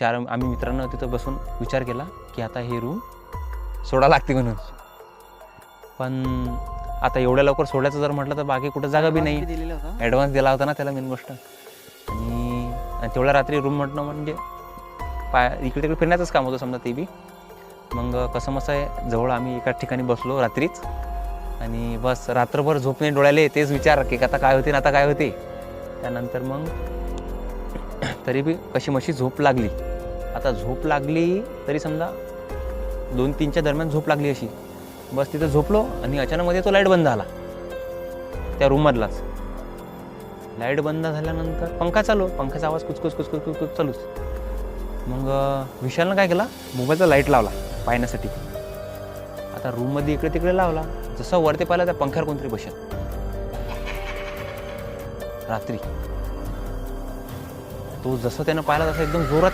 आम्ही मित्रांनो तिथं बसून विचार केला की आता हे रूम सोडा लागते म्हणून. पण आता एवढ्या लवकर सोडायचं जर म्हटलं तर बाकी कुठं जागा बी नाही. दिलेला होता. ॲडव्हान्स दिला होता ना त्याला मेन गोष्ट. आणि तेवढ्या रात्री रूम म्हटलं म्हणजे इकडे तिकडे फिरण्याचंच काम होतं समजा ते बी. मग कसं मस्त आहे जवळ आम्ही एका ठिकाणी बसलो रात्रीच आणि बस रात्रभर झोपणे डोळ्याले तेच विचार की आता काय होते ना आता काय होते. त्यानंतर मग तरी बी कशी मशी झोप लागली. आता झोप लागली तरी समजा 2-3च्या दरम्यान झोप लागली अशी. बस तिथं झोपलो आणि अचानकमध्ये तो लाईट बंद झाला त्या रूममधलाच. लाईट बंद झाल्यानंतर पंखा चालू, पंखाचा आवाज कुचकुच कुचकुच कुचकुच चालूच. मग विशालनं काय केला, मोबाईलचा लाईट लावला पाहण्यासाठी. आता रूममध्ये इकडे तिकडे लावला. जसं वरती पाहिलं त्या पंख्यावर कोणतरी बसेल रात्री. तो जसं त्यानं पाहिला तसं एकदम जोरात